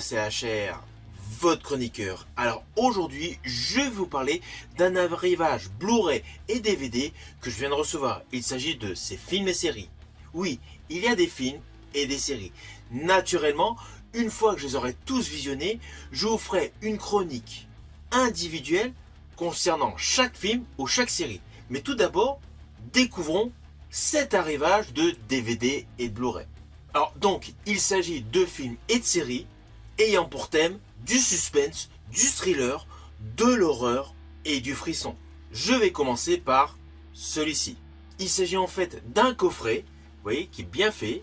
c'est HR, votre chroniqueur. Alors aujourd'hui, je vais vous parler d'un arrivage Blu-ray et DVD que je viens de recevoir. Il s'agit de ces films et séries. Oui, il y a des films et des séries. Naturellement, une fois que je les aurai tous visionnés, je vous ferai une chronique individuelle concernant chaque film ou chaque série. Mais tout d'abord, découvrons cet arrivage de DVD et de Blu-ray. Alors donc, il s'agit de films et de séries ayant pour thème du suspense, du thriller, de l'horreur et du frisson. Je vais commencer par celui-ci. Il s'agit en fait d'un coffret, vous voyez, qui est bien fait,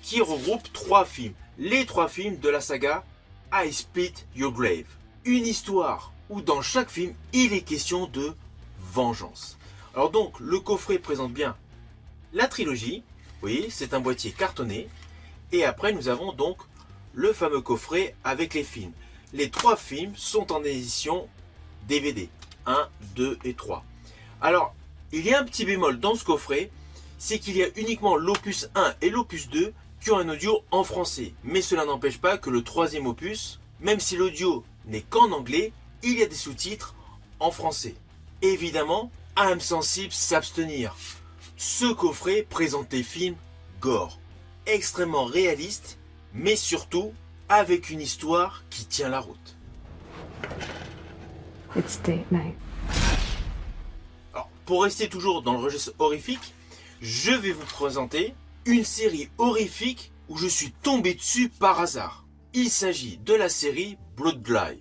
qui regroupe 3 films. Les 3 films de la saga I Split Your Grave. Une histoire où dans chaque film, il est question de vengeance. Alors donc, le coffret présente bien la trilogie. Vous voyez, c'est un boîtier cartonné. Et après, nous avons donc le fameux coffret avec les films. Les 3 films sont en édition DVD. 1, 2 et 3. Alors, il y a un petit bémol dans ce coffret, c'est qu'il y a uniquement l'opus 1 et l'opus 2 qui ont un audio en français. Mais cela n'empêche pas que le 3e opus, même si l'audio n'est qu'en anglais, il y a des sous-titres en français. Évidemment, âme sensible s'abstenir. Ce coffret présente des films gore, extrêmement réalistes, mais surtout avec une histoire qui tient la route. It's date night. Alors, pour rester toujours dans le registre horrifique, je vais vous présenter une série horrifique où je suis tombé dessus par hasard. Il s'agit de la série Blood Drive.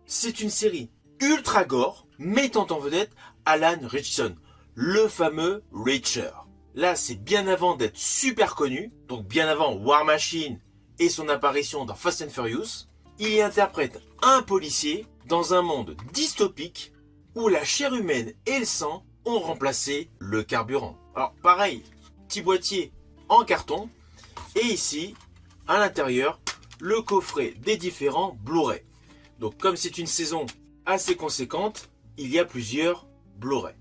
C'est une série ultra gore mettant en vedette Alan Ritchson, le fameux Reacher. Là, c'est bien avant d'être super connu, donc bien avant War Machine et son apparition dans Fast and Furious. Il y interprète un policier dans un monde dystopique où la chair humaine et le sang ont remplacé le carburant. Alors pareil, petit boîtier en carton et ici, à l'intérieur, le coffret des différents Blu-ray. Donc comme c'est une saison assez conséquente, il y a plusieurs Blu-ray.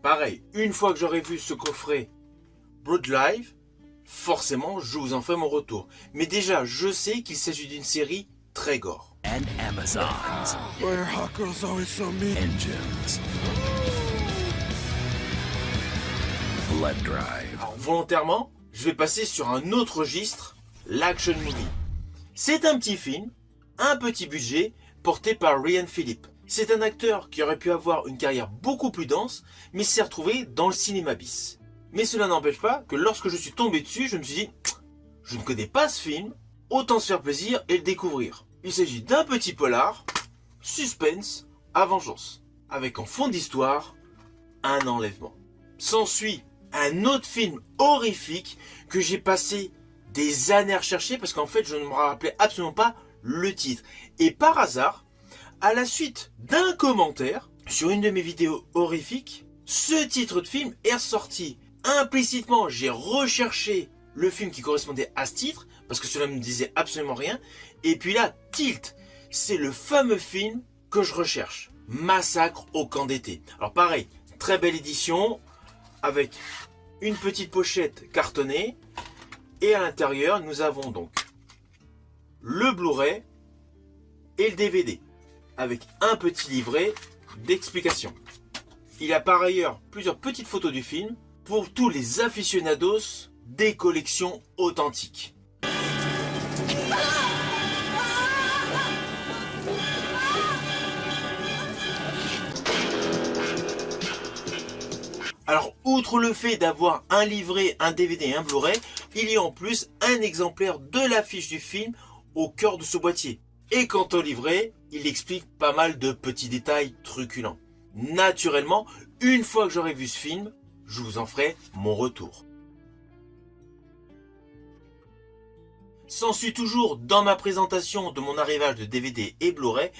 Pareil, une fois que j'aurai vu ce coffret Blood Live, forcément je vous en ferai mon retour. Mais déjà, je sais qu'il s'agit d'une série très gore. And Amazons. Why are hot girls always so mean? Engines. Blood Drive. Alors volontairement, je vais passer sur un autre registre, l'action movie. C'est un petit film, un petit budget, porté par Ryan Phillippe. C'est un acteur qui aurait pu avoir une carrière beaucoup plus dense, mais s'est retrouvé dans le cinéma bis. Mais cela n'empêche pas que lorsque je suis tombé dessus, je me suis dit, je ne connais pas ce film, autant se faire plaisir et le découvrir. Il s'agit d'un petit polar, suspense, à vengeance, avec en fond d'histoire, un enlèvement. S'ensuit un autre film horrifique que j'ai passé des années à rechercher parce qu'en fait je ne me rappelais absolument pas le titre. Et par hasard, à la suite d'un commentaire sur une de mes vidéos horrifiques, ce titre de film est ressorti. Implicitement, j'ai recherché le film qui correspondait à ce titre parce que cela ne me disait absolument rien. Et puis là, tilt, c'est le fameux film que je recherche. Massacre au camp d'été. Alors pareil, très belle édition avec une petite pochette cartonnée. Et à l'intérieur, nous avons donc le Blu-ray et le DVD avec un petit livret d'explications. Il y a par ailleurs plusieurs petites photos du film pour tous les aficionados des collections authentiques. Alors, outre le fait d'avoir un livret, un DVD et un Blu-ray, il y a en plus un exemplaire de l'affiche du film au cœur de ce boîtier. Et quant au livret, il explique pas mal de petits détails truculents. Naturellement, une fois que j'aurai vu ce film, je vous en ferai mon retour. S'ensuit toujours dans ma présentation de mon arrivage de DVD et Blu-ray,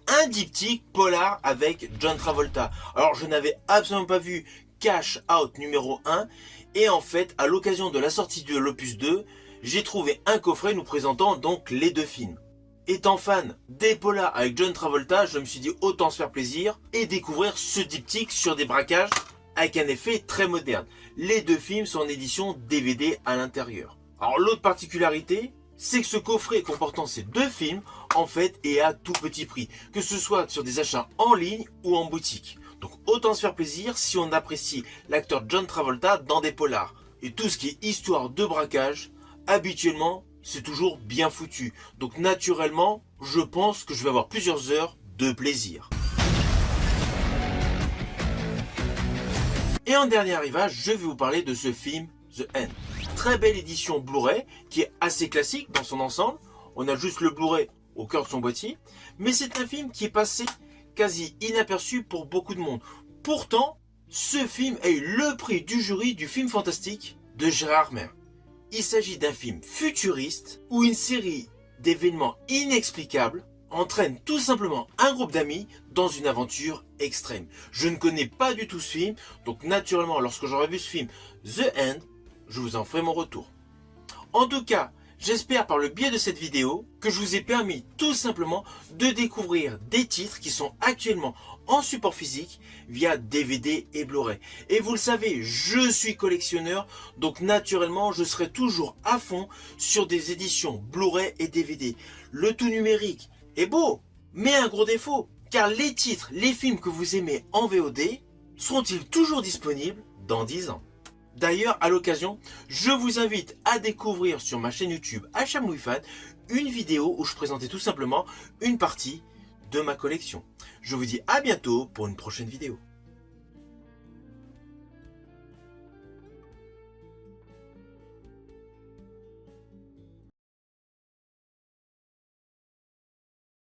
un diptyque polar avec John Travolta. Alors je n'avais absolument pas vu Cash Out numéro 1 et en fait à l'occasion de la sortie de l'opus 2, j'ai trouvé un coffret nous présentant donc les 2 films. Étant fan des polars avec John Travolta, je me suis dit autant se faire plaisir et découvrir ce diptyque sur des braquages avec un effet très moderne. Les 2 films sont en édition DVD à l'intérieur. Alors l'autre particularité, c'est que ce coffret comportant ces deux films, en fait, est à tout petit prix, que ce soit sur des achats en ligne ou en boutique. Donc autant se faire plaisir si on apprécie l'acteur John Travolta dans des polars. Et tout ce qui est histoire de braquage, habituellement, c'est toujours bien foutu. Donc naturellement, je pense que je vais avoir plusieurs heures de plaisir. Et en dernier arrivage, je vais vous parler de ce film The End. Très belle édition Blu-ray qui est assez classique dans son ensemble. On a juste le Blu-ray au cœur de son boîtier. Mais c'est un film qui est passé quasi inaperçu pour beaucoup de monde. Pourtant, ce film a eu le prix du jury du film fantastique de Gérard May. Il s'agit d'un film futuriste où une série d'événements inexplicables entraîne tout simplement un groupe d'amis dans une aventure extrême. Je ne connais pas du tout ce film, donc naturellement lorsque j'aurai vu ce film The End, je vous en ferai mon retour. En tout cas, j'espère par le biais de cette vidéo que je vous ai permis tout simplement de découvrir des titres qui sont actuellement en support physique via DVD et Blu-ray. Et vous le savez, je suis collectionneur, donc naturellement je serai toujours à fond sur des éditions Blu-ray et DVD. Le tout numérique est beau, mais un gros défaut, car les titres, les films que vous aimez en VOD, seront-ils toujours disponibles dans 10 ans ? D'ailleurs, à l'occasion, je vous invite à découvrir sur ma chaîne YouTube HMWeFan une vidéo où je présentais tout simplement une partie de ma collection. Je vous dis à bientôt pour une prochaine vidéo.